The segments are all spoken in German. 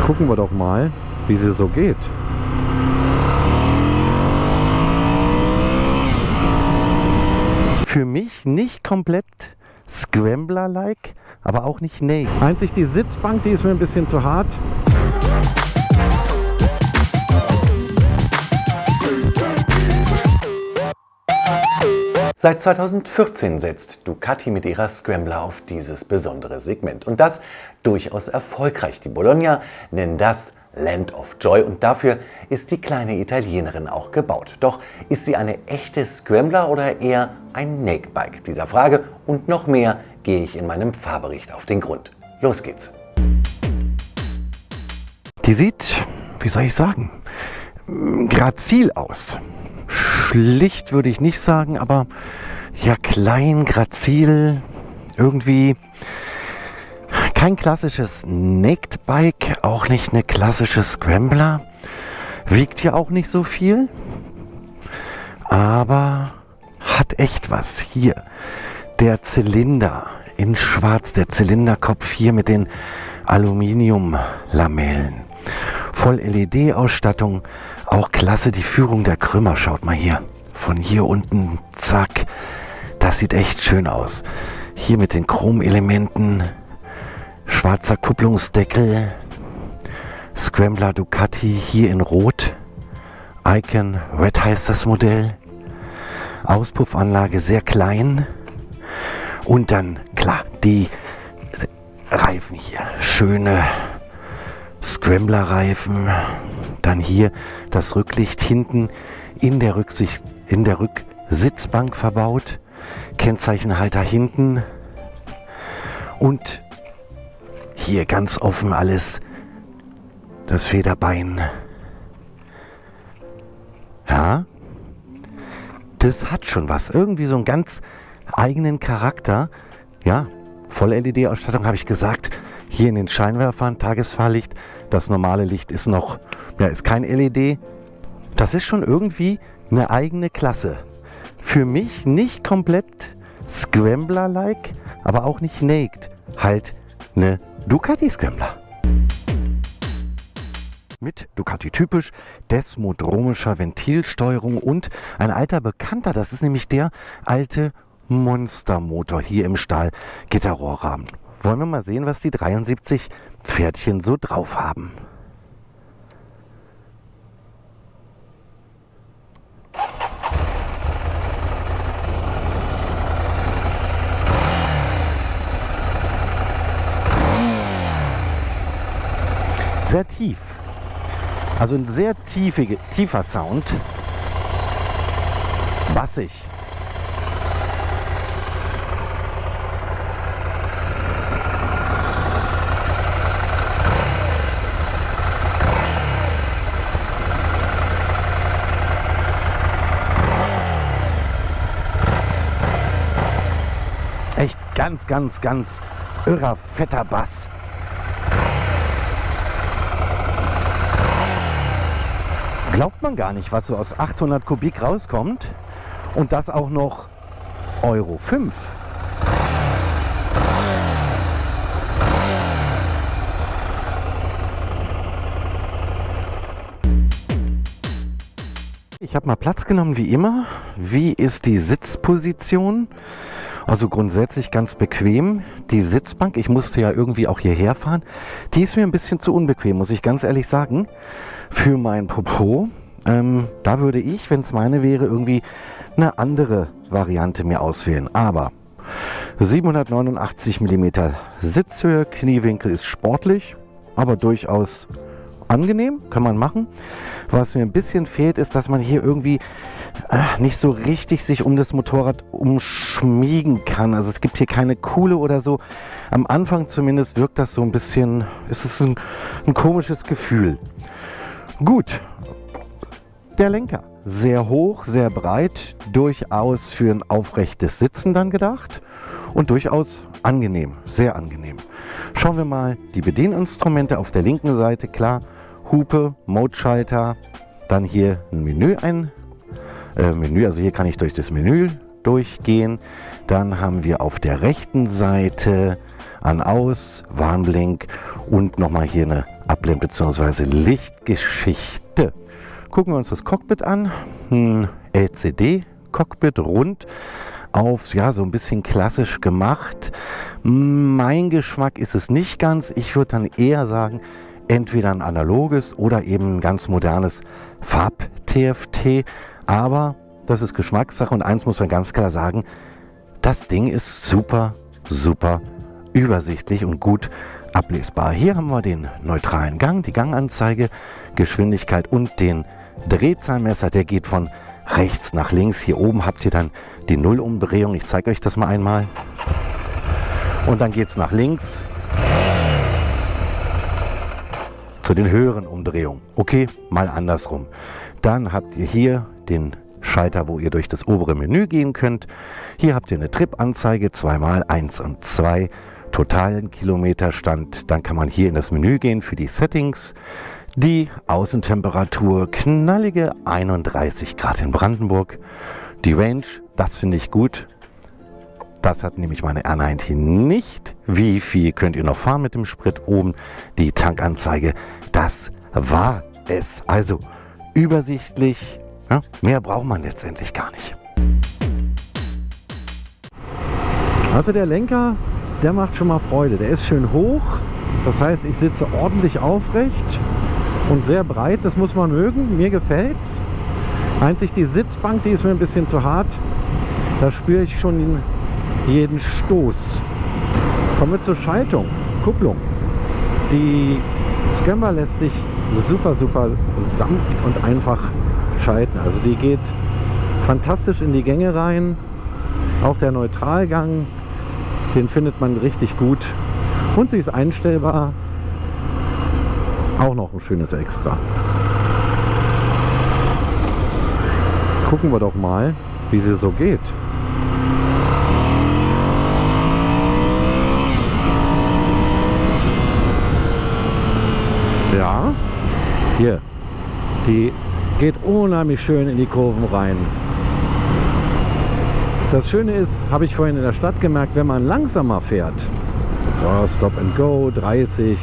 Gucken wir doch mal, wie sie so geht. Für mich nicht komplett Scrambler-like, aber auch nicht naked. Einzig die Sitzbank, die ist mir ein bisschen zu hart. Seit 2014 setzt Ducati mit ihrer Scrambler auf dieses besondere Segment. Und das durchaus erfolgreich. Die Bologna nennen das Land of Joy und dafür ist die kleine Italienerin auch gebaut. Doch ist sie eine echte Scrambler oder eher ein Naked Bike? Dieser Frage und noch mehr gehe ich in meinem Fahrbericht auf den Grund. Los geht's! Die sieht, wie soll ich sagen, grazil aus. Schlicht würde ich nicht sagen, aber ja, klein, grazil, irgendwie kein klassisches Naked Bike, auch nicht eine klassische Scrambler, wiegt ja auch nicht so viel, aber hat echt was. Hier, der Zylinder in schwarz, der Zylinderkopf hier mit den Aluminiumlamellen, voll LED-Ausstattung, auch klasse die Führung der Krümmer, schaut mal hier, von hier unten, zack, das sieht echt schön aus. Hier mit den Chromelementen, schwarzer Kupplungsdeckel, Scrambler Ducati hier in Rot, Icon Red heißt das Modell, Auspuffanlage sehr klein und dann, klar, die Reifen hier, schöne Scrambler-Reifen, dann hier das Rücklicht hinten in der Rücksitzbank verbaut, Kennzeichenhalter hinten und hier ganz offen alles, das Federbein. Ja, das hat schon was, irgendwie so einen ganz eigenen Charakter. Ja, Voll-LED-Ausstattung habe ich gesagt, hier in den Scheinwerfern, Tagesfahrlicht, das normale Licht ist noch, ja, ist kein LED. Das ist schon irgendwie eine eigene Klasse. Für mich nicht komplett Scrambler-like, aber auch nicht naked. Halt eine Ducati Scrambler. Mit Ducati typisch desmodromischer Ventilsteuerung und ein alter Bekannter, das ist nämlich der alte Monstermotor hier im Stahlgitterrohrrahmen. Wollen wir mal sehen, was die 73 Pferdchen so drauf haben. Sehr tief. Also ein sehr tiefer Sound. Bassig. Echt ganz irrer, fetter Bass. Glaubt man gar nicht, was so aus 800 Kubik rauskommt. Und das auch noch Euro 5. Ich habe mal Platz genommen wie immer. Wie ist die Sitzposition? Also grundsätzlich ganz bequem. Die Sitzbank, ich musste ja irgendwie auch hierher fahren, die ist mir ein bisschen zu unbequem, muss ich ganz ehrlich sagen, für mein Popo. Da würde ich, wenn es meine wäre, irgendwie eine andere Variante mir auswählen. Aber 789 mm Sitzhöhe, Kniewinkel ist sportlich, aber durchaus angenehm, kann man machen. Was mir ein bisschen fehlt, ist, dass man hier irgendwie nicht so richtig sich um das Motorrad umschmiegen kann. Also es gibt hier keine Kuhle oder so. Am Anfang zumindest wirkt das so ein bisschen, ist es ein komisches Gefühl. Gut, der Lenker. Sehr hoch, sehr breit, durchaus für ein aufrechtes Sitzen dann gedacht und durchaus angenehm, sehr angenehm. Schauen wir mal die Bedieninstrumente auf der linken Seite, klar, Hupe, Mode-Schalter, dann hier ein Menü, also hier kann ich durch das Menü durchgehen. Dann haben wir auf der rechten Seite An-Aus, Warnblink und nochmal hier eine Abblend- bzw. Lichtgeschichte. Gucken wir uns das Cockpit an. LCD-Cockpit, rund auf, ja, so ein bisschen klassisch gemacht. Mein Geschmack ist es nicht ganz. Ich würde dann eher sagen, entweder ein analoges oder eben ein ganz modernes Farb-TFT. Aber das ist Geschmackssache und eins muss man ganz klar sagen, das Ding ist super, super übersichtlich und gut ablesbar. Hier haben wir den neutralen Gang, die Ganganzeige, Geschwindigkeit und den Drehzahlmesser. Der geht von rechts nach links. Hier oben habt ihr dann die Nullumdrehung. Ich zeige euch das mal einmal. Und dann geht es nach links zu den höheren Umdrehungen. Okay, mal andersrum. Dann habt ihr hier den Schalter, wo ihr durch das obere Menü gehen könnt. Hier habt ihr eine Trip-Anzeige, 2x1 und 2, totalen Kilometerstand. Dann kann man hier in das Menü gehen für die Settings. Die Außentemperatur, knallige 31 Grad in Brandenburg. Die Range, das finde ich gut. Das hat nämlich meine R90 nicht. Wie viel könnt ihr noch fahren mit dem Sprit? Oben die Tankanzeige. Das war es. Also übersichtlich. Ja, mehr braucht man letztendlich gar nicht. Also der Lenker, der macht schon mal Freude. Der ist schön hoch. Das heißt, ich sitze ordentlich aufrecht und sehr breit. Das muss man mögen. Mir gefällt's. Einzig die Sitzbank, die ist mir ein bisschen zu hart. Da spüre ich schon jeden Stoß. Kommen wir zur Schaltung, Kupplung. Die Scrambler lässt sich super, super sanft und einfach schalten. Also die geht fantastisch in die Gänge rein. Auch der Neutralgang, den findet man richtig gut. Und sie ist einstellbar. Auch noch ein schönes Extra. Gucken wir doch mal, wie sie so geht. Ja, hier, die geht unheimlich schön in die Kurven rein. Das Schöne ist, habe ich vorhin in der Stadt gemerkt, wenn man langsamer fährt, so Stop and Go, 30,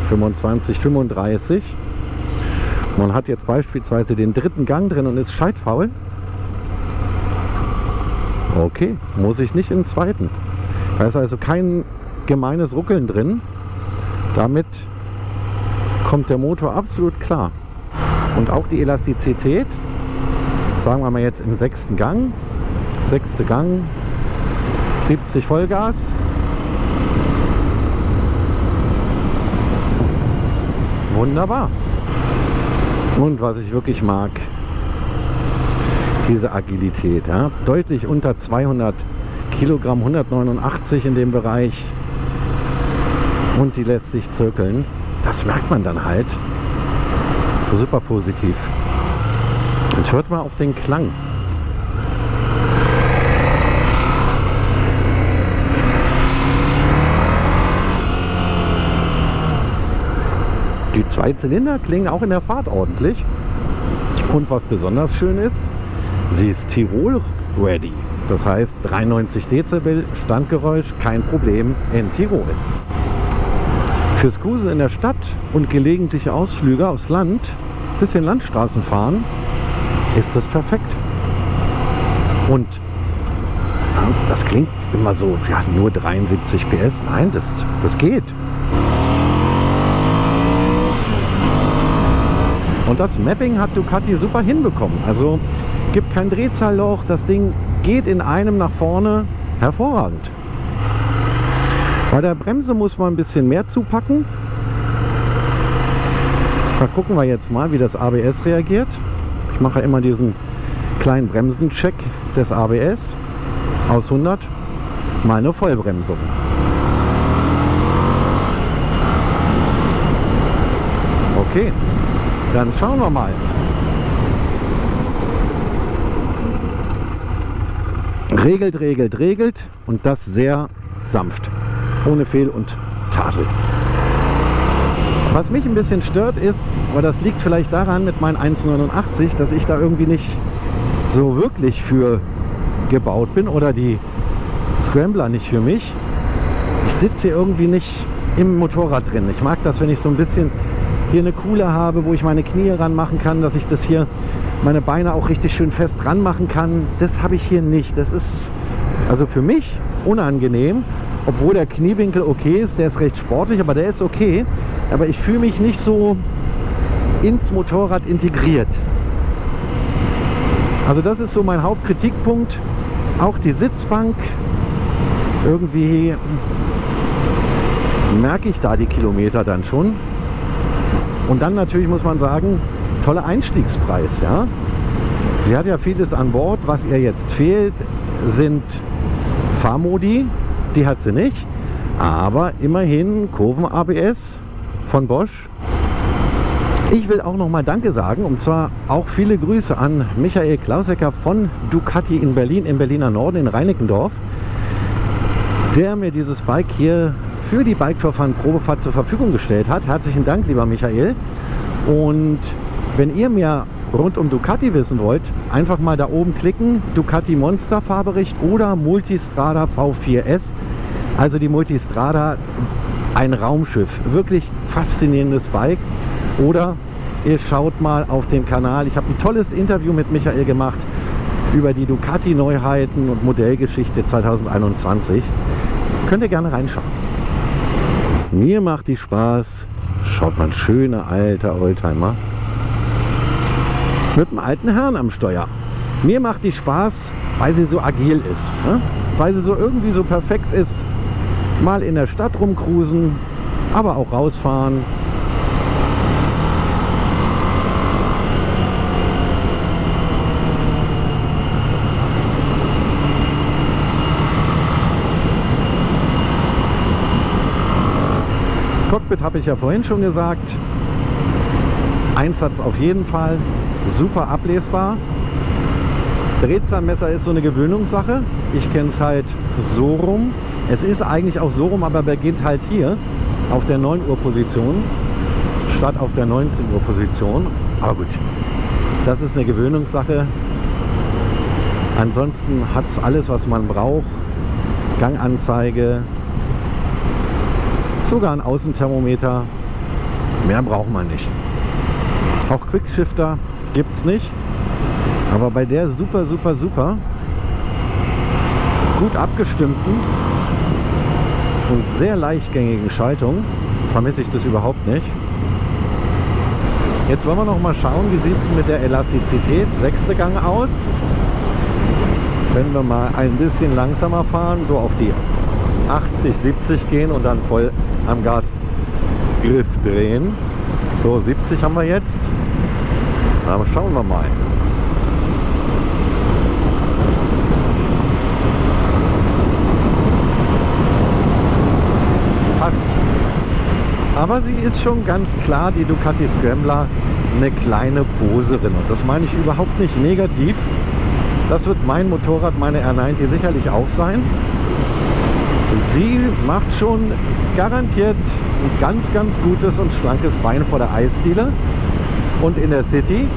25, 35, man hat jetzt beispielsweise den dritten Gang drin und ist scheitfaul, okay, muss ich nicht in den zweiten. Da ist also kein gemeines Ruckeln drin, damit kommt der Motor absolut klar. Und auch die Elastizität, sagen wir mal jetzt im 6. Gang, 6. Gang, 70 Vollgas. Wunderbar. Und was ich wirklich mag, diese Agilität. Ja? Deutlich unter 200 Kilogramm, 189 in dem Bereich. Und die lässt sich zirkeln. Das merkt man dann halt. Super positiv. Und hört mal auf den Klang. Die 2 Zylinder klingen auch in der Fahrt ordentlich. Und was besonders schön ist, sie ist Tirol-ready. Das heißt 93 Dezibel Standgeräusch, kein Problem in Tirol. Fürs Cruisen in der Stadt und gelegentliche Ausflüge aufs Land, bisschen Landstraßen fahren, ist das perfekt. Und das klingt immer so, ja, nur 73 PS. Nein, das geht. Und das Mapping hat Ducati super hinbekommen. Also gibt kein Drehzahlloch, das Ding geht in einem nach vorne hervorragend. Bei der Bremse muss man ein bisschen mehr zupacken. Da gucken wir jetzt mal, wie das ABS reagiert. Ich mache immer diesen kleinen Bremsencheck des ABS. Aus 100 mal eine Vollbremsung. Okay, dann schauen wir mal. Regelt, regelt, regelt und das sehr sanft. Ohne Fehl und Tadel. Was mich ein bisschen stört ist, aber das liegt vielleicht daran mit meinen 1,89, dass ich da irgendwie nicht so wirklich für gebaut bin oder die Scrambler nicht für mich. Ich sitze hier irgendwie nicht im Motorrad drin. Ich mag das, wenn ich so ein bisschen hier eine Kuhle habe, wo ich meine Knie ranmachen kann, dass ich das hier, meine Beine auch richtig schön fest ranmachen kann. Das habe ich hier nicht. Das ist also für mich unangenehm, obwohl der Kniewinkel okay ist. Der ist recht sportlich, aber der ist okay. Aber ich fühle mich nicht so ins Motorrad integriert. Also das ist so mein Hauptkritikpunkt. Auch die Sitzbank. Irgendwie merke ich da die Kilometer dann schon. Und dann natürlich muss man sagen, toller Einstiegspreis. Ja? Sie hat ja vieles an Bord. Was ihr jetzt fehlt, sind Fahrmodi. Die hat sie nicht. Aber immerhin Kurven-ABS von Bosch. Ich will auch nochmal Danke sagen. Und zwar auch viele Grüße an Michael Klausecker von Ducati in Berlin, im Berliner Norden, in Reinickendorf, der mir dieses Bike hier für die Bike for Fun Probefahrt zur Verfügung gestellt hat. Herzlichen Dank, lieber Michael. Und wenn ihr mehr rund um Ducati wissen wollt, einfach mal da oben klicken, Ducati Monster Fahrbericht oder Multistrada V4S. Also die Multistrada, ein Raumschiff, wirklich faszinierendes Bike. Oder ihr schaut mal auf dem Kanal, ich habe ein tolles Interview mit Michael gemacht über die Ducati Neuheiten und Modellgeschichte 2021. Könnt ihr gerne reinschauen. Mir macht die Spaß. Schaut mal, schöner alter Oldtimer mit einem alten Herrn am Steuer. Mir macht die Spaß, weil sie so agil ist, ne? Weil sie so irgendwie so perfekt ist. Mal in der Stadt rumcruisen, aber auch rausfahren. Cockpit habe ich ja vorhin schon gesagt. Einsatz auf jeden Fall. Super ablesbar. Drehzahlmesser ist so eine Gewöhnungssache. Ich kenne es halt so rum. Es ist eigentlich auch so rum, aber beginnt halt hier auf der 9 Uhr Position statt auf der 19 Uhr Position. Aber gut, das ist eine Gewöhnungssache. Ansonsten hat es alles, was man braucht. Ganganzeige, sogar ein Außenthermometer. Mehr braucht man nicht. Auch Quickshifter gibt es nicht. Aber bei der super gut abgestimmten und sehr leichtgängigen Schaltung vermisse ich das überhaupt nicht. Jetzt wollen wir noch mal schauen, wie sieht es mit der Elastizität 6. Gang aus. Wenn wir mal ein bisschen langsamer fahren, so auf die 80, 70 gehen und dann voll am Gasgriff drehen. So, 70 haben wir jetzt. Aber schauen wir mal. Passt. Aber sie ist schon ganz klar, die Ducati Scrambler, eine kleine Poserin. Und das meine ich überhaupt nicht negativ. Das wird mein Motorrad, meine R90 sicherlich auch sein. Sie macht schon garantiert ein ganz gutes und schlankes Bein vor der Eisdiele. Und in der City,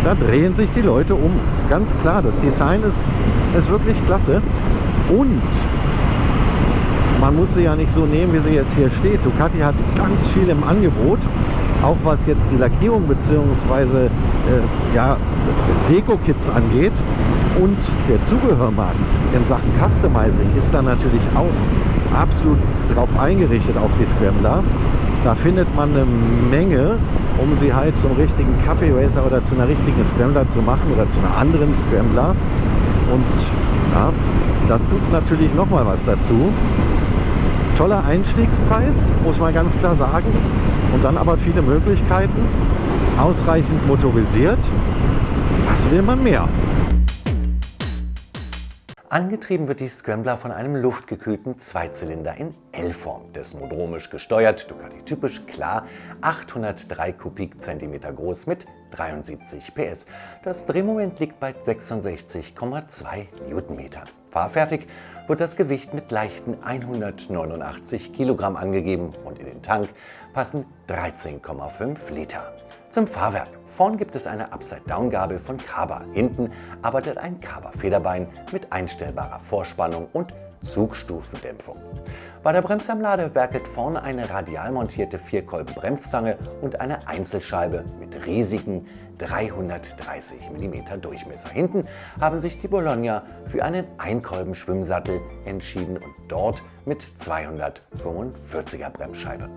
da drehen sich die Leute um. Ganz klar, das Design ist wirklich klasse. Und man muss sie ja nicht so nehmen, wie sie jetzt hier steht. Ducati hat ganz viel im Angebot. Auch was jetzt die Lackierung bzw. Deko-Kits angeht. Und der Zubehörmarkt in Sachen Customizing ist da natürlich auch absolut drauf eingerichtet auf die Scrambler. Da findet man eine Menge, um sie halt zum richtigen Cafe Racer oder zu einer richtigen Scrambler zu machen oder zu einer anderen Scrambler. Und ja, das tut natürlich nochmal was dazu. Toller Einstiegspreis, muss man ganz klar sagen. Und dann aber viele Möglichkeiten. Ausreichend motorisiert. Was will man mehr? Angetrieben wird die Scrambler von einem luftgekühlten Zweizylinder in L-Form. Desmodromisch gesteuert, Ducati typisch, klar, 803 Kubikzentimeter groß mit 73 PS. Das Drehmoment liegt bei 66,2 Newtonmetern. Fahrfertig wird das Gewicht mit leichten 189 Kilogramm angegeben und in den Tank passen 13,5 Liter. Zum Fahrwerk. Vorn gibt es eine Upside-Down-Gabel von Kaba. Hinten arbeitet ein Kaba-Federbein mit einstellbarer Vorspannung und Zugstufendämpfung. Bei der Bremsanlage werkelt vorne eine radial montierte Vierkolben-Bremszange und eine Einzelscheibe mit riesigen 330 mm Durchmesser. Hinten haben sich die Bologna für einen Einkolben-Schwimmsattel entschieden und dort mit 245er Bremsscheibe.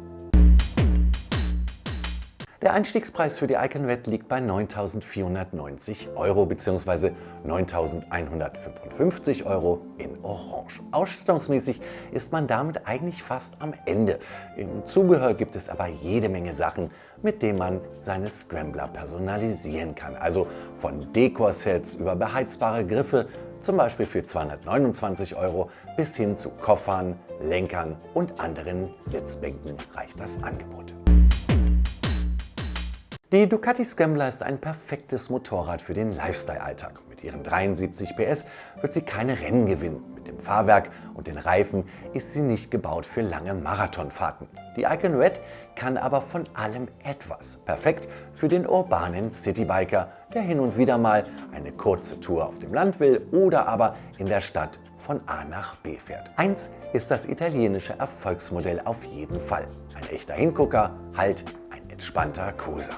Der Einstiegspreis für die Icon Red liegt bei 9.490 € bzw. 9.155 € in Orange. Ausstattungsmäßig ist man damit eigentlich fast am Ende. Im Zubehör gibt es aber jede Menge Sachen, mit denen man seine Scrambler personalisieren kann. Also von Dekorsets über beheizbare Griffe, zum Beispiel für 229 € bis hin zu Koffern, Lenkern und anderen Sitzbänken reicht das Angebot. Die Ducati Scrambler ist ein perfektes Motorrad für den Lifestyle-Alltag. Mit ihren 73 PS wird sie keine Rennen gewinnen. Mit dem Fahrwerk und den Reifen ist sie nicht gebaut für lange Marathonfahrten. Die Icon Red kann aber von allem etwas. Perfekt für den urbanen Citybiker, der hin und wieder mal eine kurze Tour auf dem Land will oder aber in der Stadt von A nach B fährt. Eins ist das italienische Erfolgsmodell auf jeden Fall. Ein echter Hingucker, halt ein entspannter Cruiser.